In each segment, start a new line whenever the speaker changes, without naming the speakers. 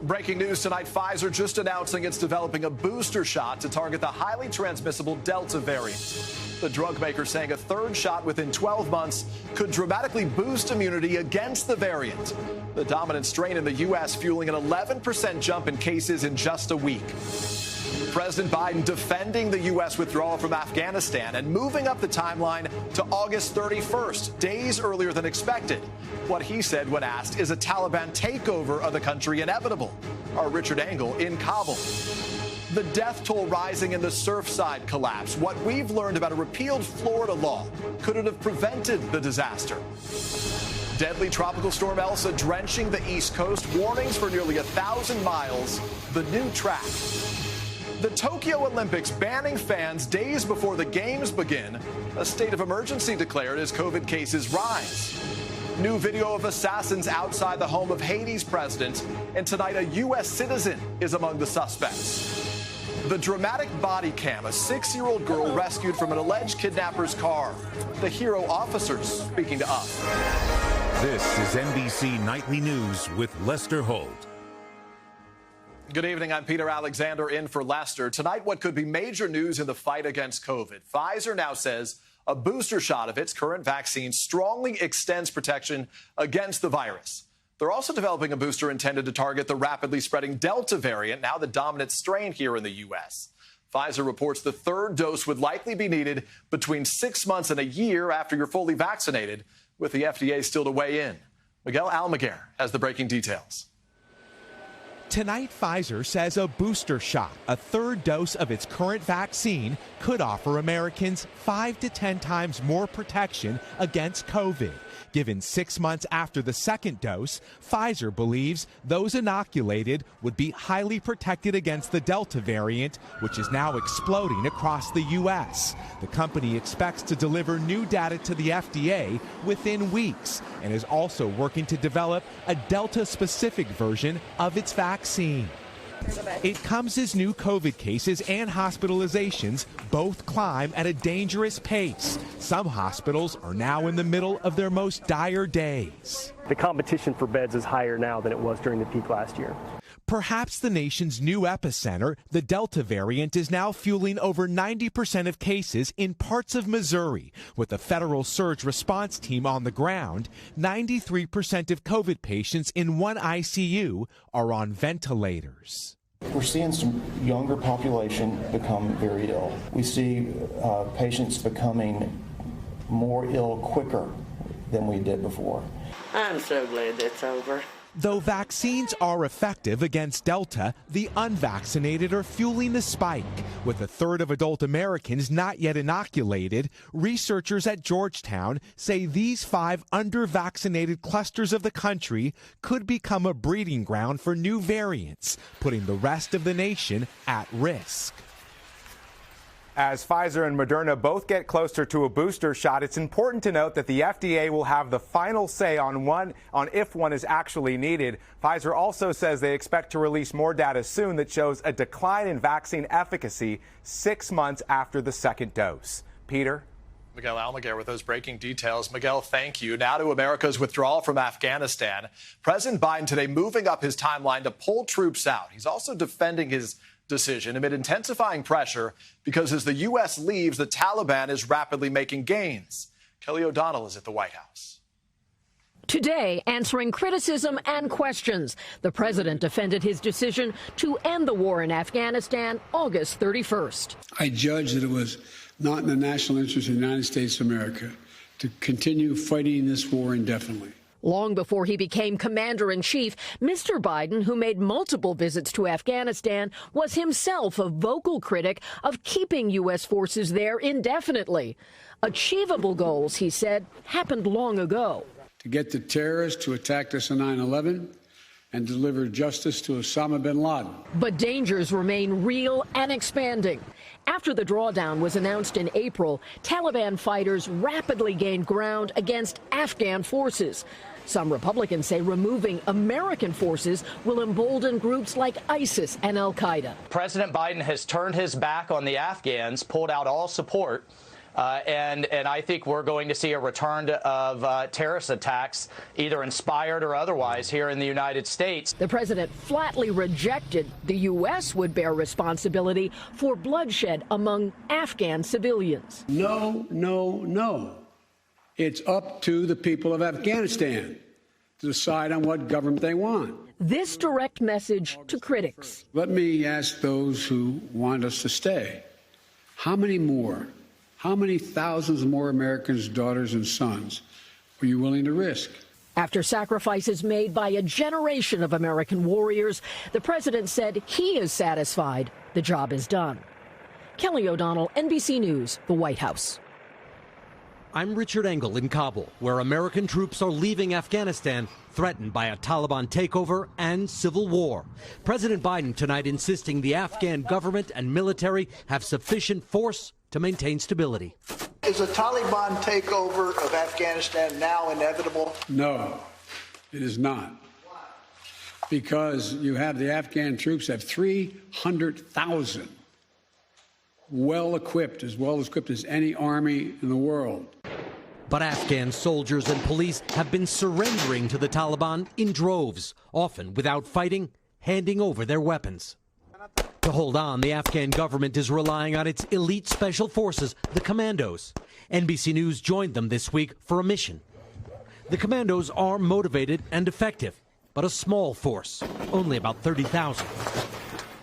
Breaking news tonight, Pfizer just announcing it's developing a booster shot to target the highly transmissible Delta variant. The drug maker saying a third shot within 12 months could dramatically boost immunity against the variant. The dominant strain in the U.S. fueling an 11% jump in cases in just a week. President Biden defending the U.S. withdrawal from Afghanistan and moving up the timeline to August 31st, days earlier than expected. What he said when asked, is a Taliban takeover of the country inevitable? Our Richard Engel in Kabul. The death toll rising in the Surfside collapse. What we've learned about a repealed Florida law. Could it have prevented the disaster? Deadly tropical storm Elsa drenching the East Coast. Warnings for nearly 1,000 miles. The new track. The Tokyo Olympics banning fans days before the games begin. A state of emergency declared as COVID cases rise. New video of assassins outside the home of Haiti's president. And tonight, a U.S. citizen is among the suspects. The dramatic body cam, a 6-year-old girl rescued from an alleged kidnapper's car. The hero officers speaking to us.
This is NBC Nightly News with Lester Holt.
Good evening. I'm Peter Alexander in for Lester. Tonight, what could be major news in the fight against COVID. Pfizer now says a booster shot of its current vaccine strongly extends protection against the virus. They're also developing a booster intended to target the rapidly spreading Delta variant, now the dominant strain here in the U.S. Pfizer reports the third dose would likely be needed between 6 months and a year after you're fully vaccinated, with the FDA still to weigh in. Miguel Almaguer has the breaking details.
Tonight, Pfizer says a booster shot, a third dose of its current vaccine, could offer Americans 5 to 10 times more protection against COVID. Given 6 months after the second dose, Pfizer believes those inoculated would be highly protected against the Delta variant, which is now exploding across the U.S. The company expects to deliver new data to the FDA within weeks and is also working to develop a Delta-specific version of its vaccine. It comes as new COVID cases and hospitalizations both climb at a dangerous pace. Some hospitals are now in the middle of their most dire days.
The competition for beds is higher now than it was during the peak last year.
Perhaps the nation's new epicenter, the Delta variant, is now fueling over 90% of cases in parts of Missouri. With a federal surge response team on the ground, 93% of COVID patients in one ICU are on ventilators.
We're seeing some younger population become very ill. We see patients becoming more ill quicker than we did before.
I'm so glad that's over.
Though vaccines are effective against Delta, the unvaccinated are fueling the spike. With a third of adult Americans not yet inoculated, researchers at Georgetown say these 5 under-vaccinated clusters of the country could become a breeding ground for new variants, putting the rest of the nation at risk.
As Pfizer and Moderna both get closer to a booster shot, it's important to note that the FDA will have the final say on if one is actually needed. Pfizer also says they expect to release more data soon that shows a decline in vaccine efficacy 6 months after the second dose. Peter?
Miguel Almaguer with those breaking details. Miguel, thank you. Now to America's withdrawal from Afghanistan. President Biden today moving up his timeline to pull troops out. He's also defending his decision amid intensifying pressure because as the U.S. leaves, the Taliban is rapidly making gains. Kelly O'Donnell is at the White House.
Today, answering criticism and questions, the president defended his decision to end the war in Afghanistan August 31st.
I judge that it was not in the national interest of the United States of America to continue fighting this war indefinitely.
Long before he became commander-in-chief, Mr. Biden, who made multiple visits to Afghanistan, was himself a vocal critic of keeping U.S. forces there indefinitely. Achievable goals, he said, happened long ago.
To get the terrorists to attack us on 9/11 and deliver justice to Osama bin Laden.
But dangers remain real and expanding. After the drawdown was announced in April, Taliban fighters rapidly gained ground against Afghan forces. Some Republicans say removing American forces will embolden groups like ISIS and al-Qaeda.
President Biden has turned his back on the Afghans, pulled out all support And I think we're going to see a return of terrorist attacks, either inspired or otherwise, here in the United States.
The president flatly rejected the U.S. would bear responsibility for bloodshed among Afghan civilians.
No, no, no. It's up to the people of Afghanistan to decide on what government they want.
This direct message to critics.
Let me ask those who want us to stay. How many thousands more Americans' daughters and sons are you willing to risk?
After sacrifices made by a generation of American warriors, the president said he is satisfied the job is done. Kelly O'Donnell, NBC News, the White House.
I'm Richard Engel in Kabul, where American troops are leaving Afghanistan, threatened by a Taliban takeover and civil war. President Biden tonight insisting the Afghan government and military have sufficient force to maintain stability.
Is a Taliban takeover of Afghanistan now inevitable?
No, it is not. Because you have the Afghan troops have 300,000 well equipped as any army in the world.
But Afghan soldiers and police have been surrendering to the Taliban in droves, often without fighting, handing over their weapons. To hold on, the Afghan government is relying on its elite special forces, the Commandos. NBC News joined them this week for a mission. The Commandos are motivated and effective, but a small force, only about 30,000.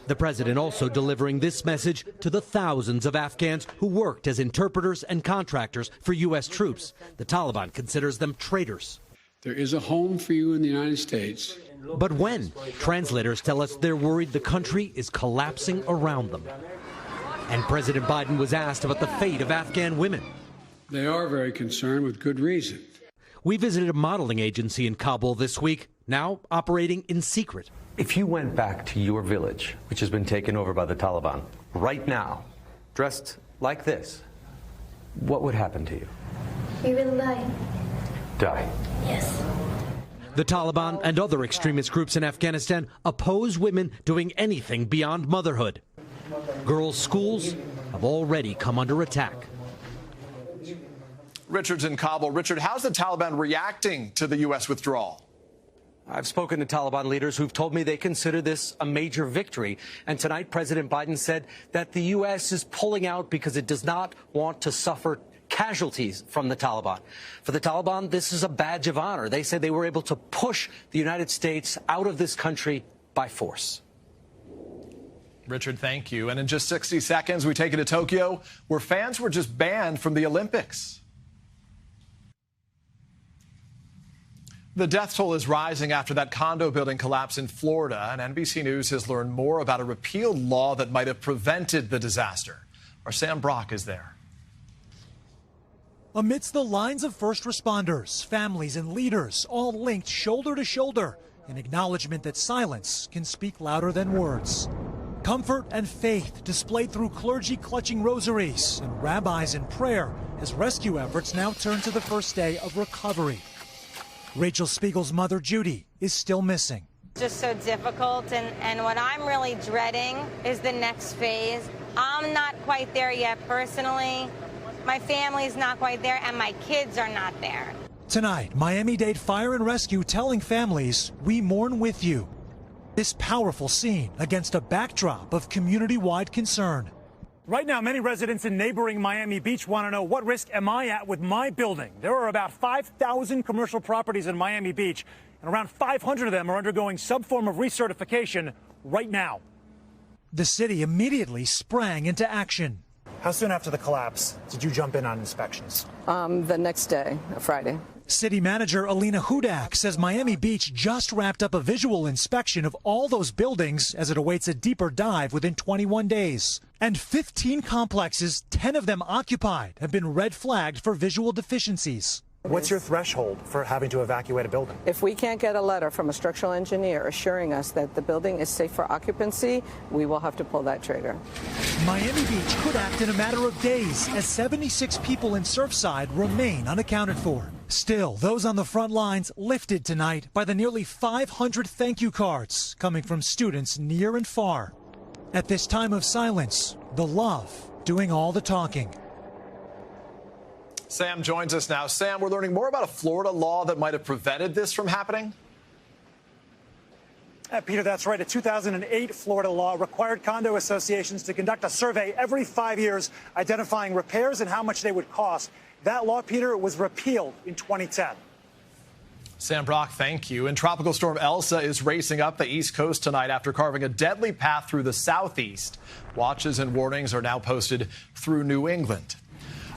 The president also delivering this message to the thousands of Afghans who worked as interpreters and contractors for U.S. troops. The Taliban considers them traitors.
There is a home for you in the United States.
But when? Translators tell us they're worried the country is collapsing around them. And President Biden was asked about the fate of Afghan women.
They are very concerned with good reason.
We visited a modeling agency in Kabul this week, now operating in secret.
If you went back to your village, which has been taken over by the Taliban, right now, dressed like this, what would happen to you?
We will die.
Die?
Yes.
The Taliban and other extremist groups in Afghanistan oppose women doing anything beyond motherhood. Girls' schools have already come under attack.
Richard's in Kabul. Richard, how's the Taliban reacting to the U.S. withdrawal?
I've spoken to Taliban leaders who've told me they consider this a major victory. And tonight, President Biden said that the U.S. is pulling out because it does not want to suffer casualties from the Taliban. For the Taliban, this is a badge of honor. They say they were able to push the United States out of this country by force.
Richard, thank you. And in just 60 seconds, we take it to Tokyo, where fans were just banned from the Olympics. The death toll is rising after that condo building collapse in Florida, and NBC News has learned more about a repealed law that might have prevented the disaster. Our Sam Brock is there.
Amidst the lines of first responders, families, and leaders, all linked shoulder to shoulder, an acknowledgement that silence can speak louder than words. Comfort and faith displayed through clergy clutching rosaries and rabbis in prayer as rescue efforts now turn to the first day of recovery. Rachel Spiegel's mother, Judy, is still missing.
Just so difficult, and what I'm really dreading is the next phase. I'm not quite there yet personally. My family's not quite there, and my kids are not there.
Tonight, Miami-Dade Fire and Rescue telling families, we mourn with you. This powerful scene against a backdrop of community-wide concern.
Right now, many residents in neighboring Miami Beach want to know, what risk am I at with my building? There are about 5,000 commercial properties in Miami Beach, and around 500 of them are undergoing some form of recertification right now.
The city immediately sprang into action.
How soon after the collapse did you jump in on inspections?
The next day, Friday.
City manager Alina Hudak says Miami Beach just wrapped up a visual inspection of all those buildings as it awaits a deeper dive within 21 days. And 15 complexes, 10 of them occupied, have been red flagged for visual deficiencies.
What's your threshold for having to evacuate a building?
If we can't get a letter from a structural engineer assuring us that the building is safe for occupancy, we will have to pull that trigger.
Miami Beach could act in a matter of days as 76 people in Surfside remain unaccounted for. Still, those on the front lines lifted tonight by the nearly 500 thank you cards coming from students near and far. At this time of silence, the love doing all the talking.
Sam joins us now. Sam, we're learning more about a Florida law that might have prevented this from happening.
Peter, that's right. A 2008 Florida law required condo associations to conduct a survey every 5 years, identifying repairs and how much they would cost. That law, Peter, was repealed in 2010.
Sam Brock, thank you. And Tropical Storm Elsa is racing up the East Coast tonight after carving a deadly path through the southeast. Watches and warnings are now posted through New England.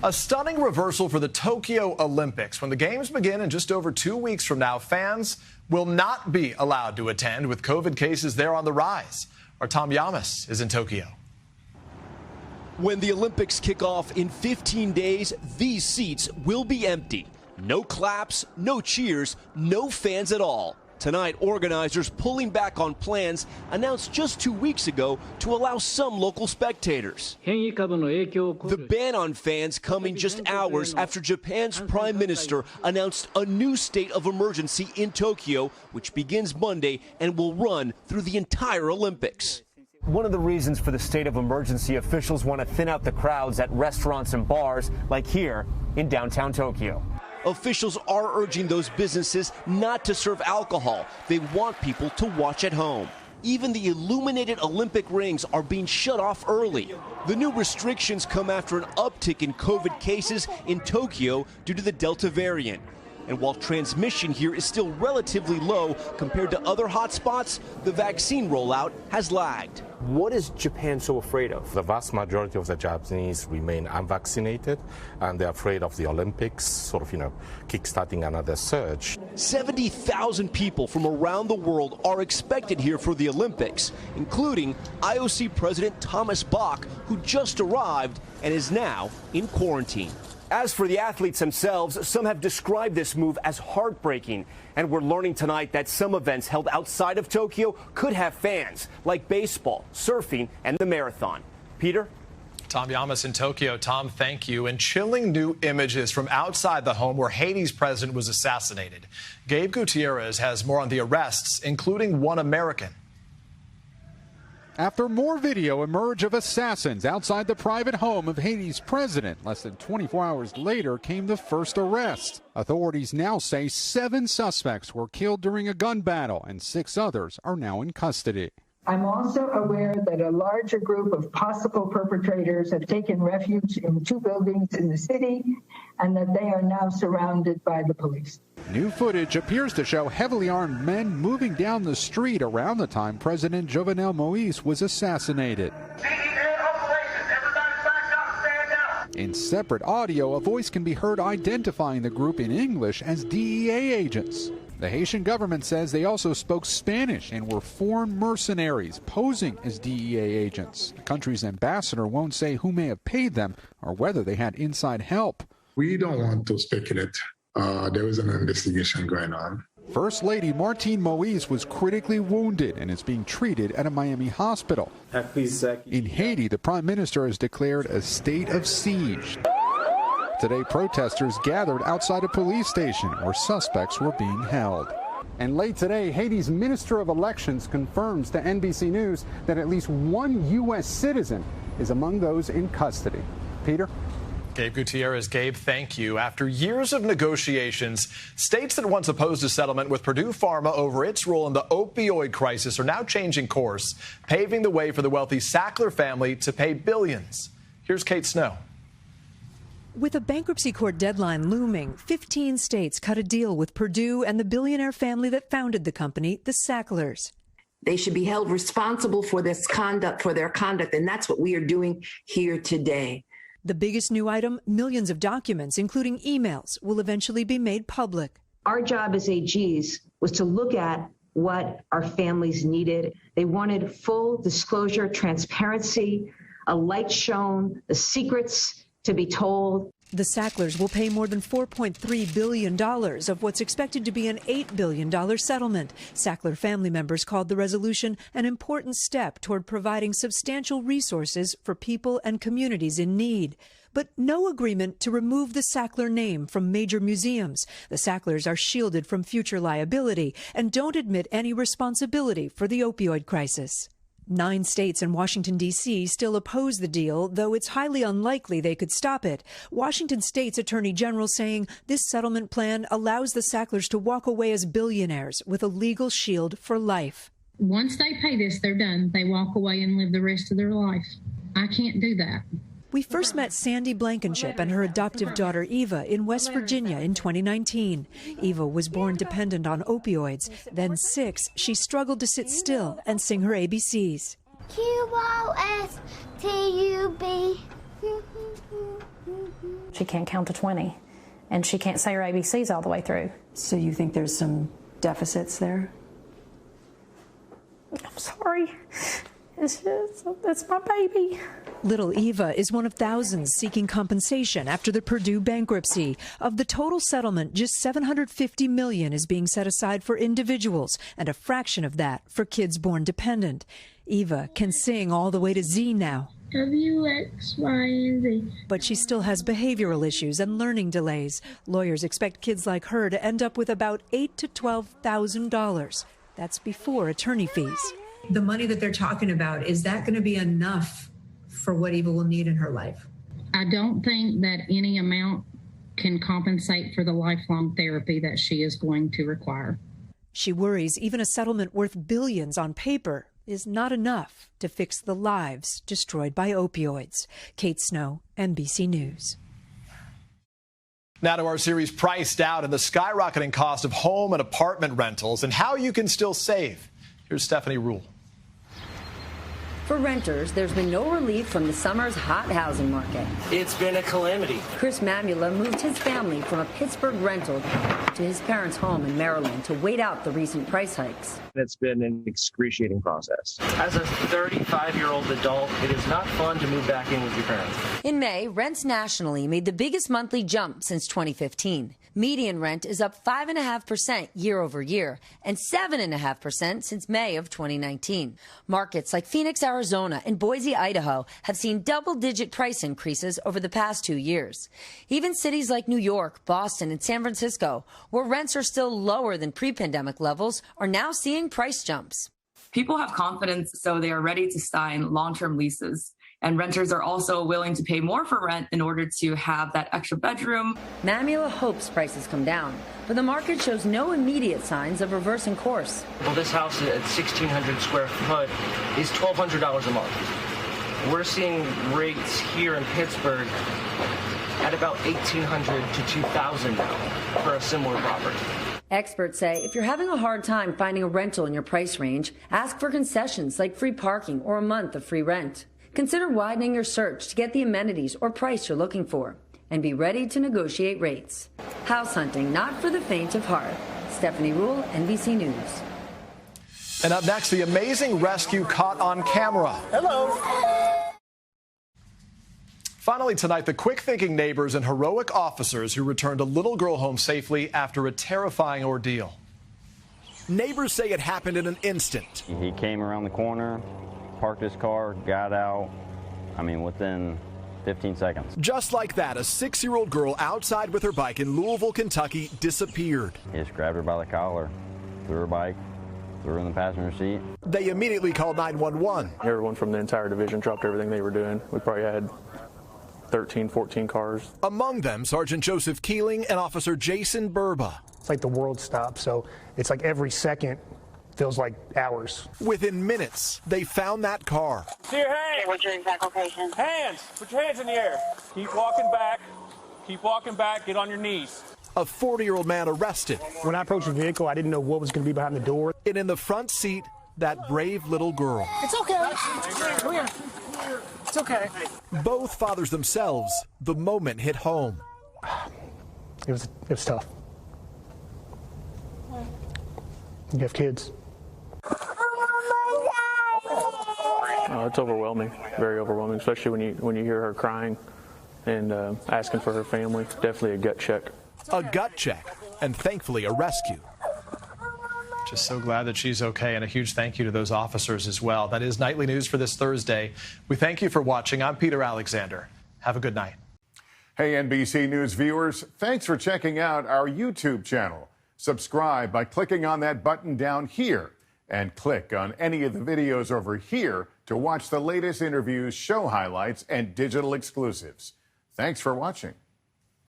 A stunning reversal for the Tokyo Olympics. When the games begin in just over 2 weeks from now, fans will not be allowed to attend with COVID cases there on the rise. Our Tom Yamas is in Tokyo.
When the Olympics kick off in 15 days, these seats will be empty. No claps, no cheers, no fans at all. Tonight, organizers pulling back on plans announced just 2 weeks ago to allow some local spectators. The ban on fans coming just hours after Japan's prime minister announced a new state of emergency in Tokyo, which begins Monday and will run through the entire Olympics.
One of the reasons for the state of emergency, officials want to thin out the crowds at restaurants and bars like here in downtown Tokyo.
Officials are urging those businesses not to serve alcohol. They want people to watch at home. Even the illuminated Olympic rings are being shut off early. The new restrictions come after an uptick in COVID cases in Tokyo due to the Delta variant. And while transmission here is still relatively low compared to other hotspots, the vaccine rollout has lagged.
What is Japan so afraid of?
The vast majority of the Japanese remain unvaccinated, and they're afraid of the Olympics, kickstarting another surge.
70,000 people from around the world are expected here for the Olympics, including IOC President Thomas Bach, who just arrived and is now in quarantine.
As for the athletes themselves, some have described this move as heartbreaking. And we're learning tonight that some events held outside of Tokyo could have fans, like baseball, surfing, and the marathon. Peter?
Tom Yamas in Tokyo. Tom, thank you. And chilling new images from outside the home where Haiti's president was assassinated. Gabe Gutierrez has more on the arrests, including one American.
After more video emerged of assassins outside the private home of Haiti's president, less than 24 hours later came the first arrest. Authorities now say 7 suspects were killed during a gun battle and 6 others are now in custody.
I'm also aware that a larger group of possible perpetrators have taken refuge in 2 buildings in the city and that they are now surrounded by the police.
New footage appears to show heavily armed men moving down the street around the time President Jovenel Moïse was assassinated. In separate audio, a voice can be heard identifying the group in English as DEA agents. The Haitian government says they also spoke Spanish and were foreign mercenaries posing as DEA agents. The country's ambassador won't say who may have paid them or whether they had inside help.
We don't want to speculate. There is an investigation going on.
First Lady Martine Moïse was critically wounded and is being treated at a Miami hospital. In Haiti, the prime minister has declared a state of siege. Today, protesters gathered outside a police station where suspects were being held. And late today, Haiti's Minister of Elections confirms to NBC News that at least 1 U.S. citizen is among those in custody. Peter?
Gabe Gutierrez. Gabe, thank you. After years of negotiations, states that once opposed a settlement with Purdue Pharma over its role in the opioid crisis are now changing course, paving the way for the wealthy Sackler family to pay billions. Here's Kate Snow.
With a bankruptcy court deadline looming, 15 states cut a deal with Purdue and the billionaire family that founded the company, the Sacklers.
They should be held responsible for their conduct, and that's what we are doing here today.
The biggest new item, millions of documents, including emails, will eventually be made public.
Our job as AGs was to look at what our families needed. They wanted full disclosure, transparency, a light shown, the secrets to be told.
The Sacklers will pay more than $4.3 billion of what's expected to be an $8 billion settlement. Sackler family members called the resolution an important step toward providing substantial resources for people and communities in need. But no agreement to remove the Sackler name from major museums. The Sacklers are shielded from future liability and don't admit any responsibility for the opioid crisis. 9 states and Washington, D.C. still oppose the deal, though it's highly unlikely they could stop it. Washington State's Attorney General saying this settlement plan allows the Sacklers to walk away as billionaires with a legal shield for life.
Once they pay this, they're done. They walk away and live the rest of their life. I can't do that.
We first met Sandy Blankenship and her adoptive daughter Eva in West Virginia in 2019. Eva was born dependent on opioids. Then 6, she struggled to sit still and sing her ABCs.
QOSTUB.
She can't count to 20, and she can't say her ABCs all the way through.
So you think there's some deficits there?
I'm sorry. It's my baby.
Little Eva is one of thousands seeking compensation after the Purdue bankruptcy. Of the total settlement, just $750 million is being set aside for individuals, and a fraction of that for kids born dependent. Eva can sing all the way to Z now.
W, X, Y, and Z.
But she still has behavioral issues and learning delays. Lawyers expect kids like her to end up with about $8,000 to $12,000. That's before attorney fees.
The money that they're talking about, is that going to be enough for what Eva will need in her life?
I don't think that any amount can compensate for the lifelong therapy that she is going to require.
She worries even a settlement worth billions on paper is not enough to fix the lives destroyed by opioids. Kate Snow, NBC News.
Now to our series Priced Out and the skyrocketing cost of home and apartment rentals and how you can still save. Here's Stephanie Rule.
For renters, there's been no relief from the summer's hot housing market.
It's been a calamity.
Chris Mamula moved his family from a Pittsburgh rental to his parents' home in Maryland to wait out the recent price hikes.
It's been an excruciating process. As a 35-year-old adult, it is not fun to move back in with your parents.
In May, rents nationally made the biggest monthly jump since 2015. Median rent is up 5.5% year over year and 7.5% since May of 2019. Markets like Phoenix, Arizona and Boise, Idaho have seen double-digit price increases over the past 2 years. Even cities like New York, Boston and San Francisco, where rents are still lower than pre-pandemic levels, are now seeing price jumps.
People have confidence, so they are ready to sign long-term leases. And renters are also willing to pay more for rent in order to have that extra bedroom.
Mamula hopes prices come down, but the market shows no immediate signs of reversing course.
Well, this house at 1,600 square foot is $1,200 a month. We're seeing rates here in Pittsburgh at about $1,800 to $2,000 now for a similar property.
Experts say if you're having a hard time finding a rental in your price range, ask for concessions like free parking or a month of free rent. Consider widening your search to get the amenities or price you're looking for, and be ready to negotiate rates. House hunting, not for the faint of heart. Stephanie Rule, NBC News.
And up next, the amazing rescue caught on camera.
Hello.
Finally tonight, the quick-thinking neighbors and heroic officers who returned a little girl home safely after a terrifying ordeal. Neighbors say it happened in an instant.
He came around the corner, parked his car, got out, within 15 seconds.
Just like that, a 6-year-old girl outside with her bike in Louisville, Kentucky disappeared.
He just grabbed her by the collar, threw her bike, threw her in the passenger seat.
They immediately called 911.
Everyone from the entire division dropped everything they were doing. We probably had 13, 14 cars.
Among them, Sergeant Joseph Keeling and Officer Jason Burba.
It's like the world stops, so it's like every second feels like hours.
Within minutes, they found that car.
To your hands. What's your exact location? Hands. Put your hands in the air. Keep walking back. Keep walking back. Get on your knees.
A 40-year-old man arrested.
When I approached the vehicle, I didn't know what was going to be behind the door.
And in the front seat, that brave little girl.
It's okay. Come here. It's okay.
Both fathers themselves, the moment hit home.
It was tough. You have kids.
It's overwhelming, very overwhelming, especially when you hear her crying and asking for her family. Definitely a gut check.
A gut check, and thankfully a rescue. Just so glad that she's okay, and a huge thank you to those officers as well. That is Nightly News for this Thursday. We thank you for watching. I'm Peter Alexander. Have a good night.
Hey, NBC News viewers, thanks for checking out our YouTube channel. Subscribe by clicking on that button down here. And click on any of the videos over here to watch the latest interviews, show highlights, and digital exclusives. Thanks for watching.